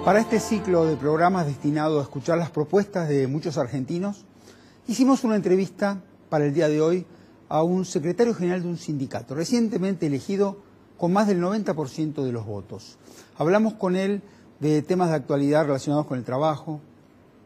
Para este ciclo de programas destinado a escuchar las propuestas de muchos argentinos, hicimos una entrevista para el día de hoy a un secretario general de un sindicato, recientemente elegido con más del 90% de los votos. Hablamos con él de temas de actualidad relacionados con el trabajo,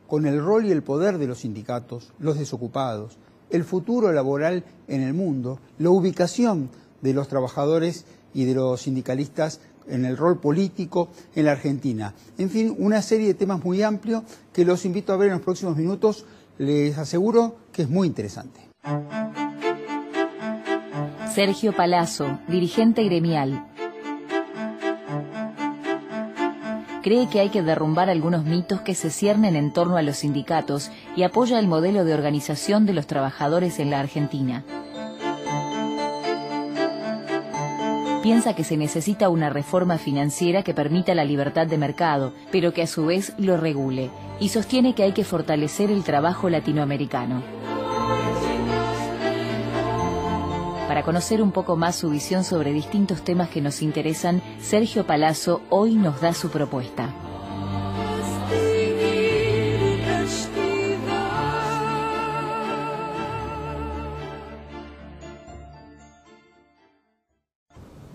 con el rol y el poder de los sindicatos, los desocupados, el futuro laboral en el mundo, la ubicación de los trabajadores y de los sindicalistas en el rol político en la Argentina. En fin, una serie de temas muy amplios que los invito a ver en los próximos minutos. Les aseguro que es muy interesante. Sergio Palazzo, dirigente gremial. Cree que hay que derrumbar algunos mitos que se ciernen en torno a los sindicatos y apoya el modelo de organización de los trabajadores en la Argentina. Piensa que se necesita una reforma financiera que permita la libertad de mercado, pero que a su vez lo regule, y sostiene que hay que fortalecer el trabajo latinoamericano. Para conocer un poco más su visión sobre distintos temas que nos interesan, Sergio Palazzo hoy nos da su propuesta.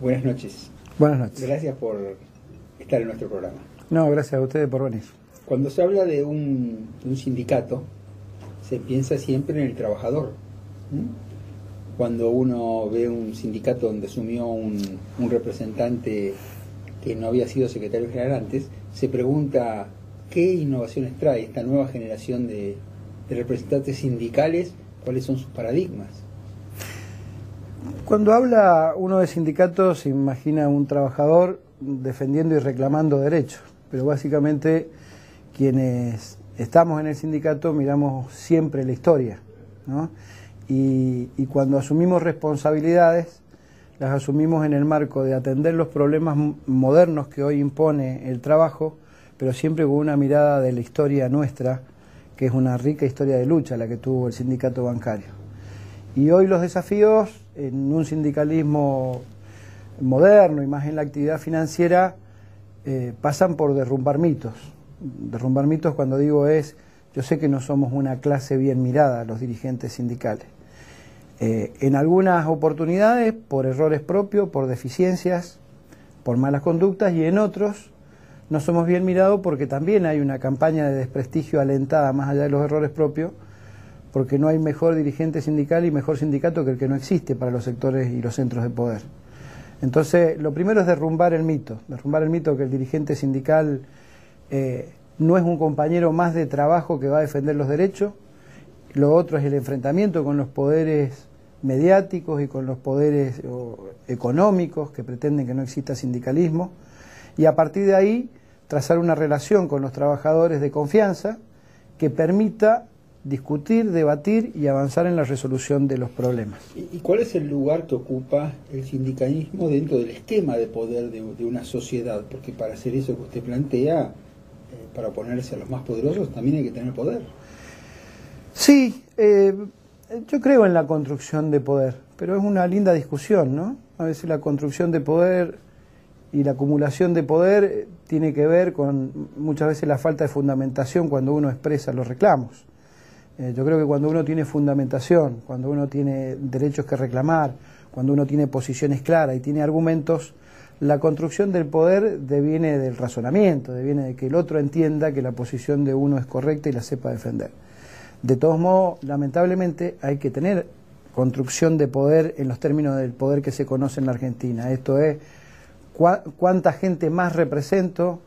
Buenas noches. Buenas noches. Gracias por estar en nuestro programa. No, gracias a ustedes por venir. Cuando se habla de un sindicato, se piensa siempre en el trabajador. Cuando uno ve un sindicato donde asumió un representante que no había sido secretario general antes, se pregunta qué innovaciones trae esta nueva generación de representantes sindicales, cuáles son sus paradigmas. Cuando habla uno de sindicatos, se imagina un trabajador defendiendo y reclamando derechos, pero básicamente quienes estamos en el sindicato miramos siempre la historia, ¿no? Y cuando asumimos responsabilidades, las asumimos en el marco de atender los problemas modernos que hoy impone el trabajo, pero siempre con una mirada de la historia nuestra, que es una rica historia de lucha la que tuvo el sindicato bancario. Y hoy los desafíos en un sindicalismo moderno y más en la actividad financiera pasan por derrumbar mitos. Derrumbar mitos, cuando digo, yo sé que no somos una clase bien mirada los dirigentes sindicales. En algunas oportunidades por errores propios, por deficiencias, por malas conductas, y en otros no somos bien mirados porque también hay una campaña de desprestigio alentada más allá de los errores propios, porque no hay mejor dirigente sindical y mejor sindicato que el que no existe para los sectores y los centros de poder. Entonces, lo primero es derrumbar el mito que el dirigente sindical no es un compañero más de trabajo que va a defender los derechos. Lo otro es el enfrentamiento con los poderes mediáticos y con los poderes económicos que pretenden que no exista sindicalismo, y a partir de ahí trazar una relación con los trabajadores de confianza que permita discutir, debatir y avanzar en la resolución de los problemas. ¿Y cuál es el lugar que ocupa el sindicalismo dentro del esquema de poder de una sociedad? Porque para hacer eso que usted plantea, para oponerse a los más poderosos, también hay que tener poder. Sí, yo creo en la construcción de poder, pero es una linda discusión, ¿no? A veces la construcción de poder y la acumulación de poder tiene que ver con muchas veces la falta de fundamentación cuando uno expresa los reclamos. Yo creo que cuando uno tiene fundamentación, cuando uno tiene derechos que reclamar, cuando uno tiene posiciones claras y tiene argumentos, la construcción del poder deviene del razonamiento, deviene de que el otro entienda que la posición de uno es correcta y la sepa defender. De todos modos, lamentablemente, hay que tener construcción de poder en los términos del poder que se conoce en la Argentina. Esto es, cuánta gente más represento,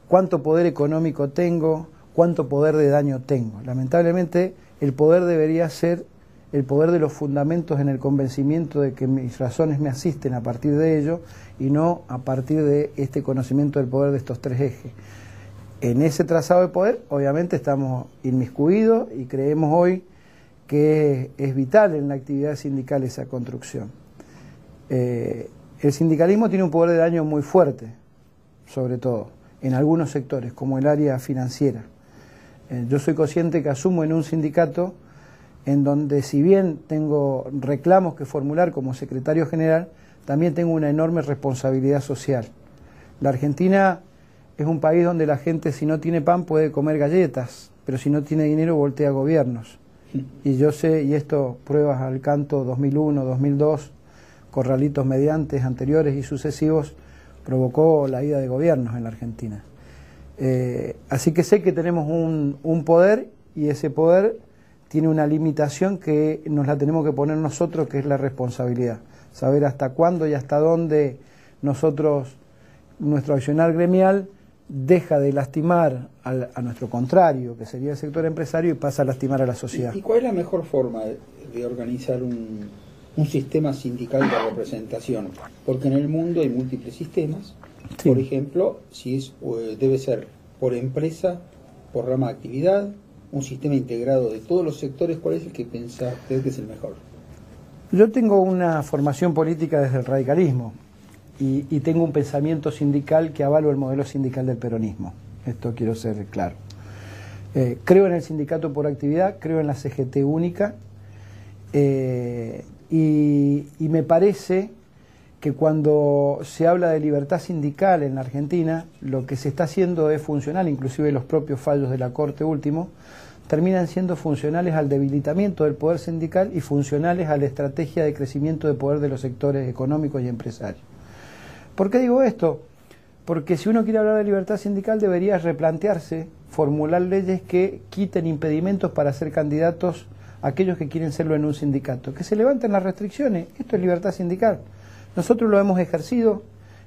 cuánto poder económico tengo, cuánto poder de daño tengo. Lamentablemente, el poder debería ser el poder de los fundamentos en el convencimiento de que mis razones me asisten a partir de ello y no a partir de este conocimiento del poder de estos tres ejes. En ese trazado de poder, obviamente, estamos inmiscuidos y creemos hoy que es vital en la actividad sindical esa construcción. El sindicalismo tiene un poder de daño muy fuerte, sobre todo, en algunos sectores, como el área financiera. Yo soy consciente que asumo en un sindicato en donde, si bien tengo reclamos que formular como secretario general, también tengo una enorme responsabilidad social. La Argentina es un país donde la gente, si no tiene pan, puede comer galletas, pero si no tiene dinero, voltea gobiernos. Y yo sé, y esto pruebas al canto 2001, 2002, corralitos mediantes anteriores y sucesivos, provocó la ida de gobiernos en la Argentina. Así que sé que tenemos un poder, y ese poder tiene una limitación que nos la tenemos que poner nosotros, que es la responsabilidad. Saber hasta cuándo y hasta dónde nosotros, nuestro accionar gremial, deja de lastimar a nuestro contrario, que sería el sector empresario, y pasa a lastimar a la sociedad. ¿Y cuál es la mejor forma de organizar un sistema sindical de representación? Porque en el mundo hay múltiples sistemas. Sí. Por ejemplo, si debe ser por empresa, por rama de actividad, un sistema integrado de todos los sectores. ¿Cuál es el que piensa usted que es el mejor? Yo tengo una formación política desde el radicalismo y tengo un pensamiento sindical que avalo el modelo sindical del peronismo. Esto quiero ser claro. Creo en el sindicato por actividad, creo en la CGT única, y me parece que cuando se habla de libertad sindical en la Argentina, lo que se está haciendo es funcional, inclusive los propios fallos de la Corte último, terminan siendo funcionales al debilitamiento del poder sindical y funcionales a la estrategia de crecimiento de poder de los sectores económicos y empresarios. ¿Por qué digo esto? Porque si uno quiere hablar de libertad sindical debería replantearse, formular leyes que quiten impedimentos para ser candidatos a aquellos que quieren serlo en un sindicato. Que se levanten las restricciones, esto es libertad sindical. Nosotros lo hemos ejercido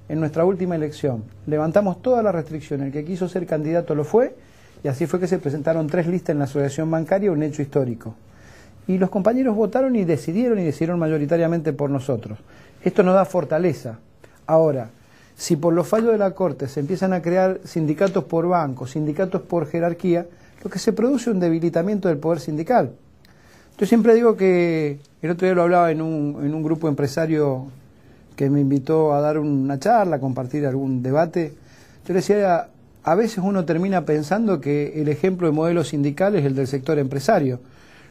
en nuestra última elección. Levantamos todas las restricciones, el que quiso ser candidato lo fue, y así fue que se presentaron 3 listas en la asociación bancaria, un hecho histórico. Y los compañeros votaron y decidieron mayoritariamente por nosotros. Esto nos da fortaleza. Ahora, si por los fallos de la Corte se empiezan a crear sindicatos por banco, sindicatos por jerarquía, lo que se produce es un debilitamiento del poder sindical. Yo siempre digo que, el otro día lo hablaba en un grupo empresario que me invitó a dar una charla, a compartir algún debate. Yo le decía, a veces uno termina pensando que el ejemplo de modelo sindical es el del sector empresario.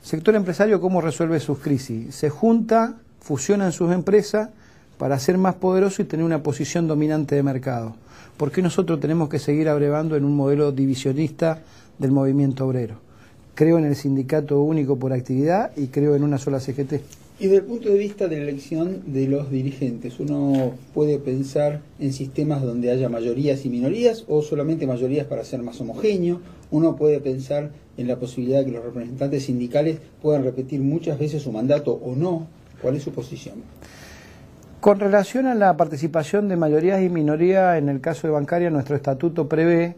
El sector empresario, ¿cómo resuelve sus crisis? Se junta, fusiona en sus empresas para ser más poderoso y tener una posición dominante de mercado. ¿Por qué nosotros tenemos que seguir abrevando en un modelo divisionista del movimiento obrero? Creo en el sindicato único por actividad y creo en una sola CGT. Y desde el punto de vista de la elección de los dirigentes, ¿uno puede pensar en sistemas donde haya mayorías y minorías o solamente mayorías para ser más homogéneo? ¿Uno puede pensar en la posibilidad de que los representantes sindicales puedan repetir muchas veces su mandato o no? ¿Cuál es su posición? Con relación a la participación de mayorías y minorías, en el caso de bancaria, nuestro estatuto prevé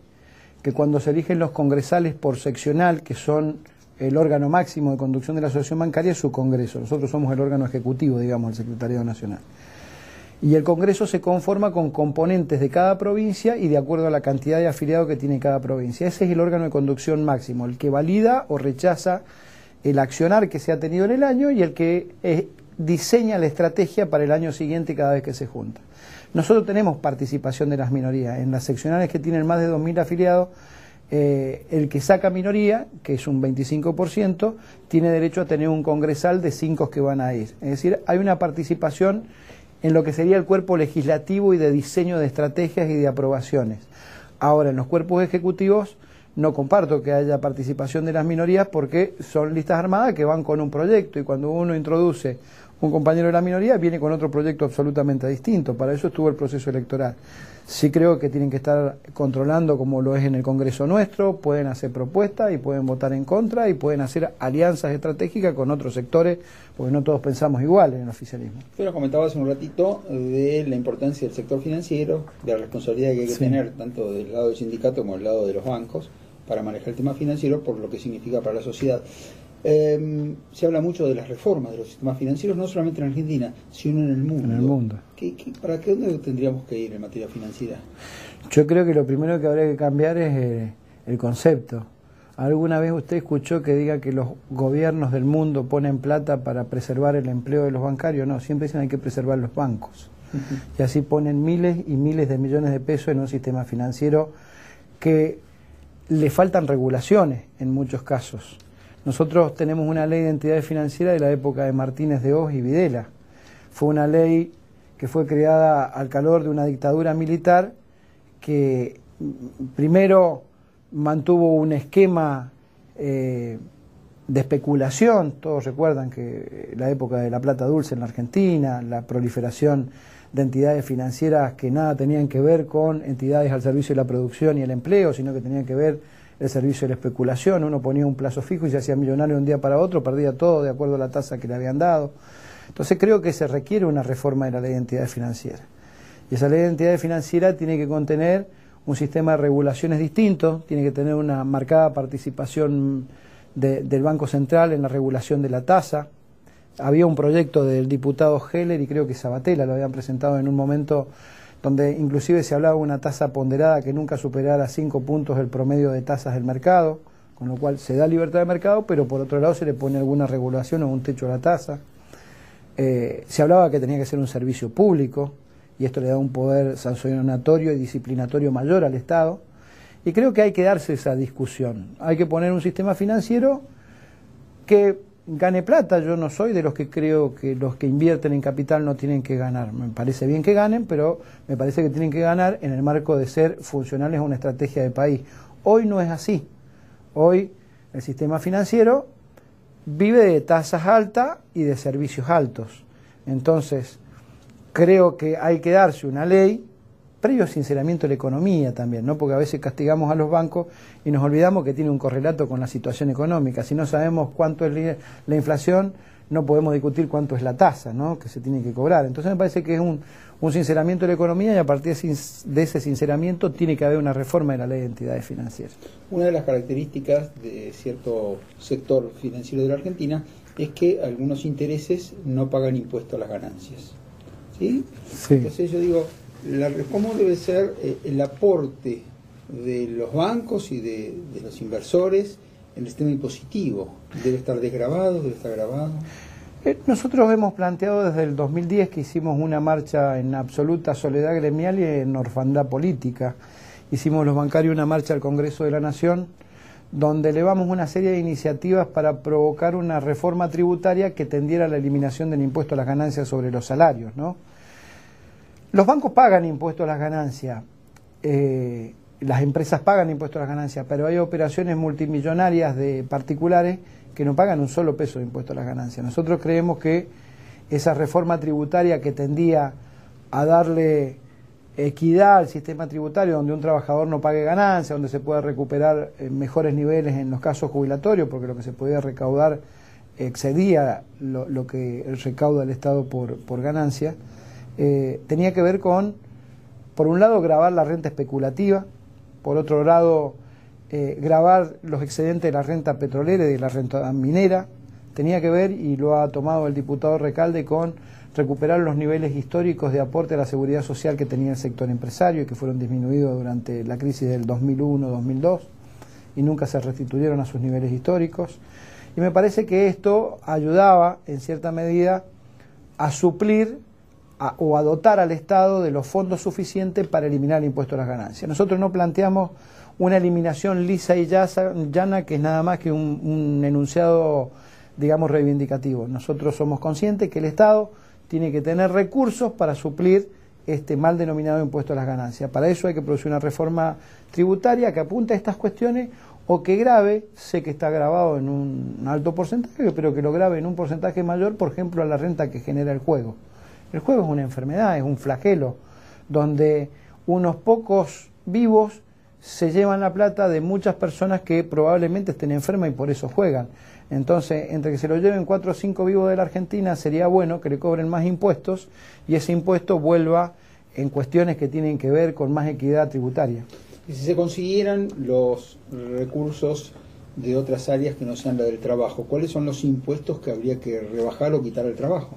que cuando se eligen los congresales por seccional, que son el órgano máximo de conducción de la asociación bancaria, es su congreso. Nosotros somos el órgano ejecutivo, digamos, el Secretariado Nacional. Y el congreso se conforma con componentes de cada provincia y de acuerdo a la cantidad de afiliados que tiene cada provincia. Ese es el órgano de conducción máximo, el que valida o rechaza el accionar que se ha tenido en el año y el que diseña la estrategia para el año siguiente cada vez que se junta. Nosotros tenemos participación de las minorías. En las seccionales que tienen más de 2.000 afiliados, el que saca minoría, que es un 25%, tiene derecho a tener un congresal de 5 que van a ir. Es decir, hay una participación en lo que sería el cuerpo legislativo y de diseño de estrategias y de aprobaciones. Ahora, en los cuerpos ejecutivos no comparto que haya participación de las minorías porque son listas armadas que van con un proyecto y cuando uno introduce un compañero de la minoría viene con otro proyecto absolutamente distinto. Para eso estuvo el proceso electoral. Sí creo que tienen que estar controlando como lo es en el Congreso nuestro, pueden hacer propuestas y pueden votar en contra y pueden hacer alianzas estratégicas con otros sectores, porque no todos pensamos igual en el oficialismo. Usted nos comentaba hace un ratito de la importancia del sector financiero, de la responsabilidad que hay que tener tanto del lado del sindicato como del lado de los bancos para manejar el tema financiero por lo que significa para la sociedad. Se habla mucho de las reformas de los sistemas financieros, no solamente en Argentina, sino en el mundo. En el mundo. ¿Para qué dónde tendríamos que ir en materia financiera? Yo creo que lo primero que habría que cambiar es el concepto. ¿Alguna vez usted escuchó que diga que los gobiernos del mundo ponen plata para preservar el empleo de los bancarios? No, siempre dicen que hay que preservar los bancos. Y así ponen miles y miles de millones de pesos en un sistema financiero que le faltan regulaciones en muchos casos. Nosotros tenemos una ley de entidades financieras de la época de Martínez de Hoz y Videla. Fue una ley que fue creada al calor de una dictadura militar que primero mantuvo un esquema de especulación. Todos recuerdan que la época de la plata dulce en la Argentina, la proliferación de entidades financieras que nada tenían que ver con entidades al servicio de la producción y el empleo, sino que tenían que ver el servicio de la especulación. Uno ponía un plazo fijo y se hacía millonario de un día para otro, perdía todo de acuerdo a la tasa que le habían dado. Entonces creo que se requiere una reforma de la ley de entidades financieras. Y esa ley de entidades financieras tiene que contener un sistema de regulaciones distinto, tiene que tener una marcada participación del Banco Central en la regulación de la tasa. Había un proyecto del diputado Heller y creo que Sabatella lo habían presentado en un momento donde inclusive se hablaba de una tasa ponderada que nunca superara 5 puntos el promedio de tasas del mercado, con lo cual se da libertad de mercado, pero por otro lado se le pone alguna regulación o un techo a la tasa. Se hablaba que tenía que ser un servicio público y esto le da un poder sancionatorio y disciplinatorio mayor al Estado. Y creo que hay que darse esa discusión. Hay que poner un sistema financiero que gane plata. Yo no soy de los que creo que los que invierten en capital no tienen que ganar. Me parece bien que ganen, pero me parece que tienen que ganar en el marco de ser funcionales a una estrategia de país. Hoy no es así. Hoy el sistema financiero vive de tasas altas y de servicios altos. Entonces, creo que hay que darse una ley previo sinceramiento de la economía también, ¿no? Porque a veces castigamos a los bancos y nos olvidamos que tiene un correlato con la situación económica. Si no sabemos cuánto es la inflación, no podemos discutir cuánto es la tasa, ¿no?, que se tiene que cobrar. Entonces me parece que es un sinceramiento de la economía y a partir de ese sinceramiento tiene que haber una reforma de la ley de entidades financieras. Una de las características de cierto sector financiero de la Argentina es que algunos intereses no pagan impuesto a las ganancias. ¿Sí? Sí. Entonces yo digo, ¿cómo debe ser el aporte de los bancos y de los inversores en el sistema impositivo? ¿Debe estar desgravado? ¿Debe estar gravado? Nosotros hemos planteado desde el 2010 que hicimos una marcha en absoluta soledad gremial y en orfandad política. Hicimos los bancarios una marcha al Congreso de la Nación donde elevamos una serie de iniciativas para provocar una reforma tributaria que tendiera a la eliminación del impuesto a las ganancias sobre los salarios, ¿no? Los bancos pagan impuesto a las ganancias, las empresas pagan impuesto a las ganancias, pero hay operaciones multimillonarias de particulares que no pagan un solo peso de impuesto a las ganancias. Nosotros creemos que esa reforma tributaria que tendía a darle equidad al sistema tributario, donde un trabajador no pague ganancias, donde se pueda recuperar mejores niveles en los casos jubilatorios, porque lo que se podía recaudar excedía lo que recauda el Estado por ganancia, tenía que ver con, por un lado, gravar la renta especulativa, por otro lado, gravar los excedentes de la renta petrolera y de la renta minera. Tenía que ver, y lo ha tomado el diputado Recalde, con recuperar los niveles históricos de aporte a la seguridad social que tenía el sector empresario y que fueron disminuidos durante la crisis del 2001-2002 y nunca se restituyeron a sus niveles históricos. Y me parece que esto ayudaba, en cierta medida, a suplir o a dotar al Estado de los fondos suficientes para eliminar el impuesto a las ganancias. Nosotros no planteamos una eliminación lisa y llana, que es nada más que un enunciado, digamos, reivindicativo. Nosotros somos conscientes que el Estado tiene que tener recursos para suplir este mal denominado impuesto a las ganancias. Para eso hay que producir una reforma tributaria que apunte a estas cuestiones o que grave, sé que está grabado en un alto porcentaje, pero que lo grave en un porcentaje mayor, por ejemplo, a la renta que genera el juego. El juego es una enfermedad, es un flagelo, donde unos pocos vivos se llevan la plata de muchas personas que probablemente estén enfermas y por eso juegan. Entonces, entre que se lo lleven 4 o 5 vivos de la Argentina, sería bueno que le cobren más impuestos y ese impuesto vuelva en cuestiones que tienen que ver con más equidad tributaria. Y si se consiguieran los recursos de otras áreas que no sean la del trabajo, ¿cuáles son los impuestos que habría que rebajar o quitar al trabajo?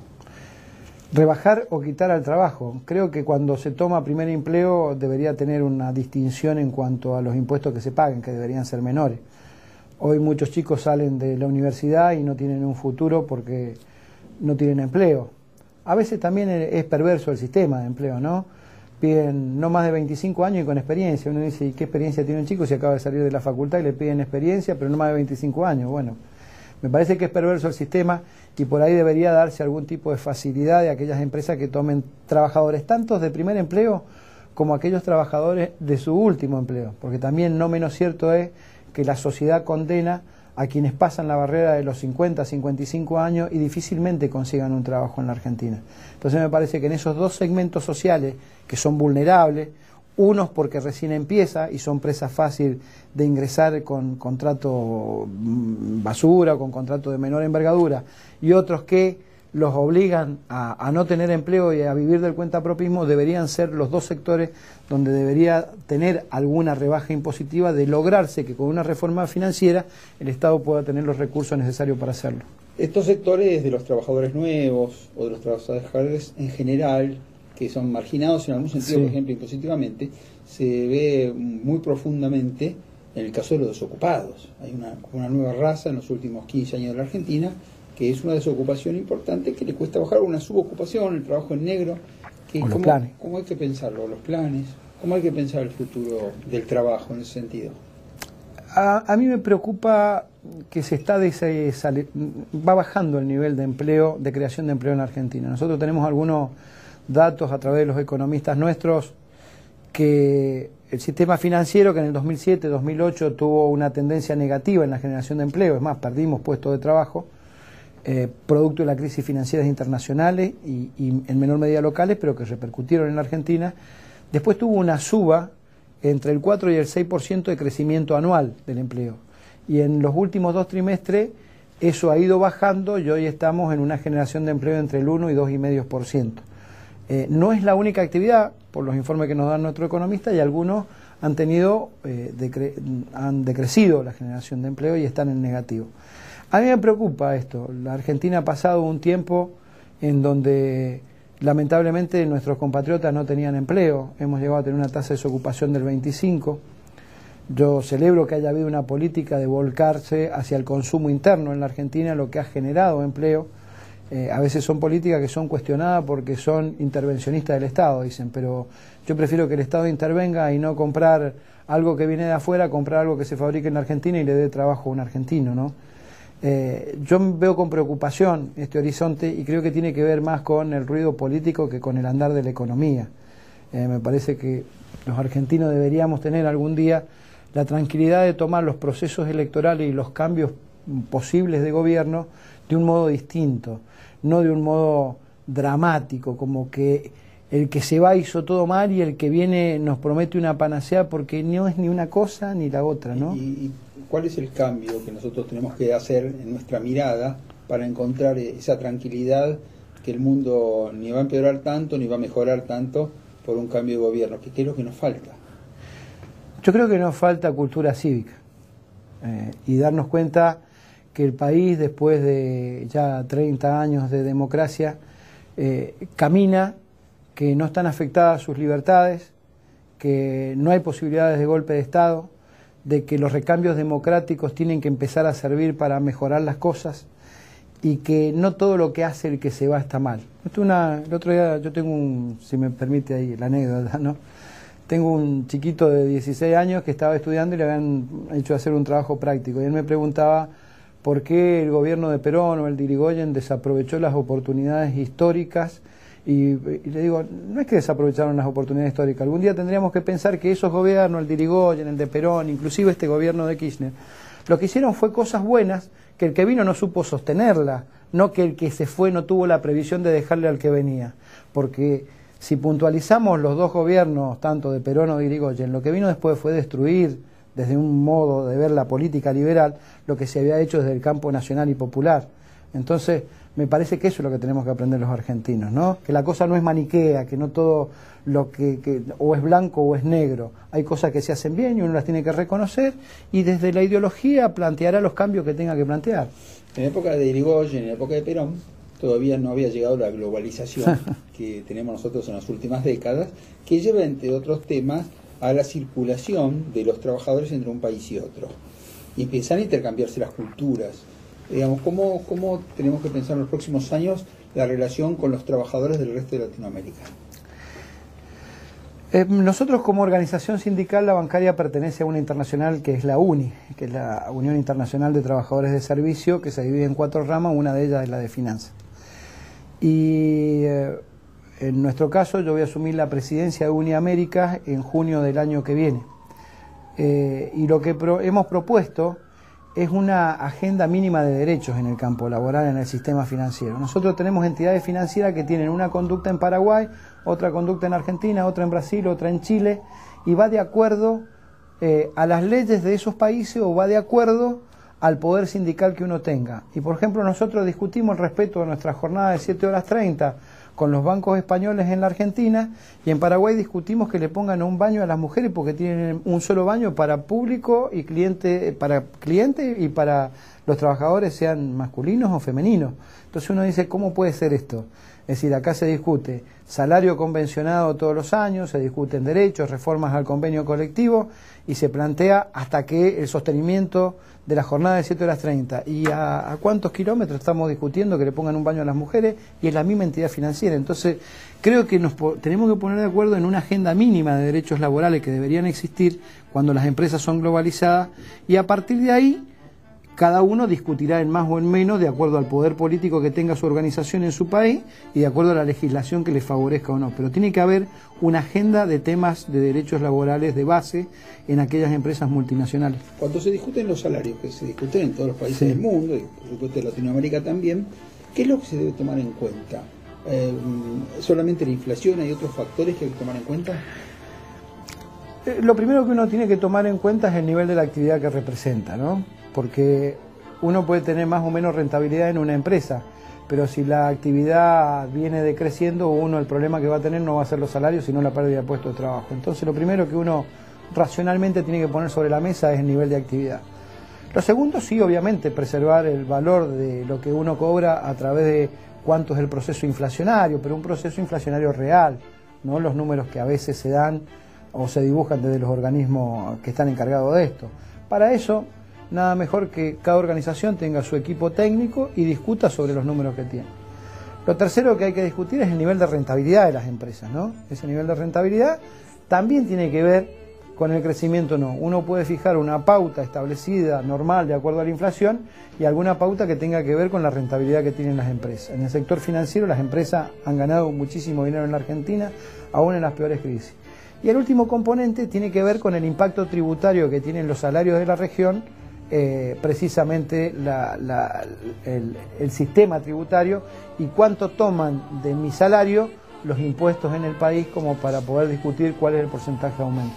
Rebajar o quitar al trabajo. Creo que cuando se toma primer empleo debería tener una distinción en cuanto a los impuestos que se paguen, que deberían ser menores. Hoy muchos chicos salen de la universidad y no tienen un futuro porque no tienen empleo. A veces también es perverso el sistema de empleo, ¿no? Piden no más de 25 años y con experiencia. Uno dice, ¿y qué experiencia tiene un chico si acaba de salir de la facultad y le piden experiencia, pero no más de 25 años? Bueno, me parece que es perverso el sistema y por ahí debería darse algún tipo de facilidad de aquellas empresas que tomen trabajadores tanto de primer empleo como aquellos trabajadores de su último empleo, porque también no menos cierto es que la sociedad condena a quienes pasan la barrera de los 50, 55 años y difícilmente consigan un trabajo en la Argentina. Entonces me parece que en esos dos segmentos sociales que son vulnerables, unos porque recién empieza y son presa fácil de ingresar con contrato basura o con contrato de menor envergadura, y otros que los obligan a no tener empleo y a vivir del cuentapropismo, deberían ser los dos sectores donde debería tener alguna rebaja impositiva, de lograrse que con una reforma financiera el Estado pueda tener los recursos necesarios para hacerlo. Estos sectores de los trabajadores nuevos o de los trabajadores en general, que son marginados en algún sentido, Sí. por ejemplo, impositivamente, se ve muy profundamente en el caso de los desocupados. Hay una nueva raza en los últimos 15 años de la Argentina, que es una desocupación importante, que le cuesta bajar, una subocupación, el trabajo en negro. Que O los planes. ¿Cómo hay que pensarlo? Los planes. ¿Cómo hay que pensar el futuro del trabajo en ese sentido? A mí me preocupa que va bajando el nivel de empleo, de creación de empleo en la Argentina. Nosotros tenemos algunos datos a través de los economistas nuestros, que el sistema financiero, que en el 2007-2008 tuvo una tendencia negativa en la generación de empleo, es más, perdimos puestos de trabajo, producto de la crisis financieras internacionales y en menor medida locales, pero que repercutieron en la Argentina. Después tuvo una suba entre el 4 y el 6% de crecimiento anual del empleo. Y en los últimos 2 trimestres eso ha ido bajando y hoy estamos en una generación de empleo entre el 1 y 2,5%. No es la única actividad, por los informes que nos dan nuestros economistas, y algunos han decrecido la generación de empleo y están en negativo. A mí me preocupa esto. La Argentina ha pasado un tiempo en donde lamentablemente nuestros compatriotas no tenían empleo. Hemos llegado a tener una tasa de desocupación del 25%. Yo celebro que haya habido una política de volcarse hacia el consumo interno en la Argentina, lo que ha generado empleo. A veces son políticas que son cuestionadas porque son intervencionistas del Estado, dicen, pero yo prefiero que el Estado intervenga y no comprar algo que viene de afuera, comprar algo que se fabrique en la Argentina y le dé trabajo a un argentino, ¿no? Yo veo con preocupación este horizonte y creo que tiene que ver más con el ruido político que con el andar de la economía. Me parece que los argentinos deberíamos tener algún día la tranquilidad de tomar los procesos electorales y los cambios posibles de gobierno de un modo distinto, no de un modo dramático, como que el que se va hizo todo mal y el que viene nos promete una panacea, porque no es ni una cosa ni la otra, ¿no? ¿Y cuál es el cambio que nosotros tenemos que hacer en nuestra mirada para encontrar esa tranquilidad, que el mundo ni va a empeorar tanto ni va a mejorar tanto por un cambio de gobierno? ¿Qué es lo que nos falta? Yo creo que nos falta cultura cívica y darnos cuenta que el país, después de ya 30 años de democracia, camina, que no están afectadas sus libertades, que no hay posibilidades de golpe de Estado, de que los recambios democráticos tienen que empezar a servir para mejorar las cosas y que no todo lo que hace el que se va está mal. El otro día yo tengo si me permite ahí la anécdota, ¿no? Tengo un chiquito de 16 años que estaba estudiando y le habían hecho hacer un trabajo práctico y él me preguntaba por qué el gobierno de Perón o el de Irigoyen desaprovechó las oportunidades históricas. Y le digo, no es que desaprovecharon las oportunidades históricas, algún día tendríamos que pensar que esos gobiernos, el de Irigoyen, el de Perón, inclusive este gobierno de Kirchner, lo que hicieron fue cosas buenas, que el que vino no supo sostenerla, no que el que se fue no tuvo la previsión de dejarle al que venía. Porque si puntualizamos los dos gobiernos, tanto de Perón o de Irigoyen, lo que vino después fue destruir, desde un modo de ver la política liberal, lo que se había hecho desde el campo nacional y popular. Entonces, me parece que eso es lo que tenemos que aprender los argentinos, ¿no? Que la cosa no es maniquea, que no todo lo que o es blanco o es negro. Hay cosas que se hacen bien y uno las tiene que reconocer y desde la ideología planteará los cambios que tenga que plantear. En la época de Irigoyen, en la época de Perón, todavía no había llegado la globalización que tenemos nosotros en las últimas décadas, que lleva, entre otros temas, a la circulación de los trabajadores entre un país y otro. Y empiezan a intercambiarse las culturas. Digamos, ¿cómo tenemos que pensar en los próximos años la relación con los trabajadores del resto de Latinoamérica? Nosotros como organización sindical, la bancaria pertenece a una internacional que es la UNI, que es la Unión Internacional de Trabajadores de Servicio, que se divide en 4 ramas, una de ellas es la de finanzas. Y en nuestro caso yo voy a asumir la presidencia de Uniamérica en junio del año que viene. Y lo que hemos propuesto es una agenda mínima de derechos en el campo laboral, en el sistema financiero. Nosotros tenemos entidades financieras que tienen una conducta en Paraguay, otra conducta en Argentina, otra en Brasil, otra en Chile, y va de acuerdo a las leyes de esos países o va de acuerdo al poder sindical que uno tenga. Y por ejemplo nosotros discutimos el respeto de nuestra jornada de 7 horas 30 con los bancos españoles en la Argentina, y en Paraguay discutimos que le pongan un baño a las mujeres porque tienen un solo baño para público y cliente y para los trabajadores, sean masculinos o femeninos. Entonces uno dice, ¿cómo puede ser esto? Es decir, acá se discute salario convencionado todos los años, se discuten derechos, reformas al convenio colectivo, y se plantea hasta que el sostenimiento de la jornada de 7 horas 30. ¿Y a cuántos kilómetros estamos discutiendo que le pongan un baño a las mujeres? Y es la misma entidad financiera. Entonces, creo que tenemos que poner de acuerdo en una agenda mínima de derechos laborales que deberían existir cuando las empresas son globalizadas, y a partir de ahí cada uno discutirá en más o en menos de acuerdo al poder político que tenga su organización en su país y de acuerdo a la legislación que les favorezca o no. Pero tiene que haber una agenda de temas de derechos laborales de base en aquellas empresas multinacionales. Cuando se discuten los salarios, que se discuten en todos los países del mundo, y por supuesto en Latinoamérica también, ¿qué es lo que se debe tomar en cuenta? ¿Solamente la inflación? ¿Hay otros factores que hay que tomar en cuenta? Lo primero que uno tiene que tomar en cuenta es el nivel de la actividad que representa, ¿no? Porque uno puede tener más o menos rentabilidad en una empresa, pero si la actividad viene decreciendo, uno el problema que va a tener no va a ser los salarios, sino la pérdida de puestos de trabajo. Entonces lo primero que uno racionalmente tiene que poner sobre la mesa es el nivel de actividad. Lo segundo, sí, obviamente, preservar el valor de lo que uno cobra a través de cuánto es el proceso inflacionario, pero un proceso inflacionario real, no los números que a veces se dan o se dibujan desde los organismos que están encargados de esto. Para eso, nada mejor que cada organización tenga su equipo técnico y discuta sobre los números que tiene. Lo tercero que hay que discutir es el nivel de rentabilidad de las empresas, ¿no? Ese nivel de rentabilidad también tiene que ver con el crecimiento, no. Uno puede fijar una pauta establecida, normal, de acuerdo a la inflación, y alguna pauta que tenga que ver con la rentabilidad que tienen las empresas. En el sector financiero las empresas han ganado muchísimo dinero en la Argentina, aún en las peores crisis. Y el último componente tiene que ver con el impacto tributario que tienen los salarios de la región, precisamente el sistema tributario, y cuánto toman de mi salario los impuestos en el país como para poder discutir cuál es el porcentaje de aumento.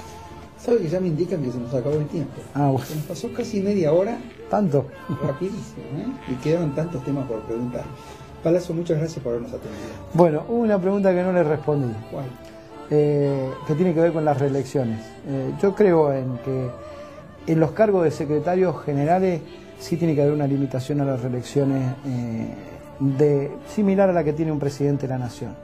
¿Sabe que ya me indican que se nos acabó el tiempo? Bueno. Se nos pasó casi media hora. ¿Tanto? Rapidísimo, ¿eh? Y quedaron tantos temas por preguntar. Palazzo, muchas gracias por habernos atendido. Bueno, hubo una pregunta que no le respondí. ¿Cuál? Que tiene que ver con las reelecciones. Yo creo en que en los cargos de secretarios generales sí tiene que haber una limitación a las reelecciones similar a la que tiene un presidente de la nación.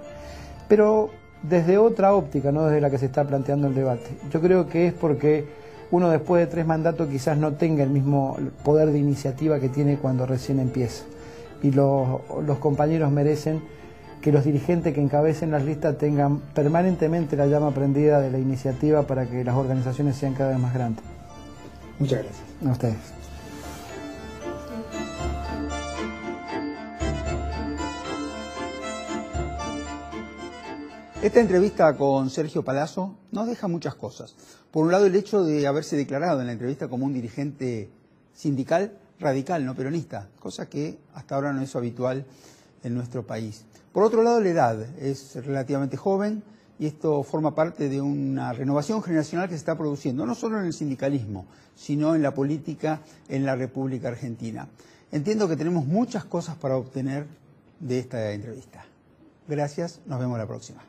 Pero desde otra óptica, no desde la que se está planteando el debate. Yo creo que es porque uno después de 3 mandatos quizás no tenga el mismo poder de iniciativa que tiene cuando recién empieza. Y los compañeros merecen que los dirigentes que encabecen las listas tengan permanentemente la llama prendida de la iniciativa para que las organizaciones sean cada vez más grandes. Muchas gracias. A ustedes. Esta entrevista con Sergio Palazzo nos deja muchas cosas. Por un lado, el hecho de haberse declarado en la entrevista como un dirigente sindical radical, no peronista, cosa que hasta ahora no es habitual en nuestro país. Por otro lado, la edad es relativamente joven y esto forma parte de una renovación generacional que se está produciendo, no solo en el sindicalismo, sino en la política en la República Argentina. Entiendo que tenemos muchas cosas para obtener de esta entrevista. Gracias, nos vemos la próxima.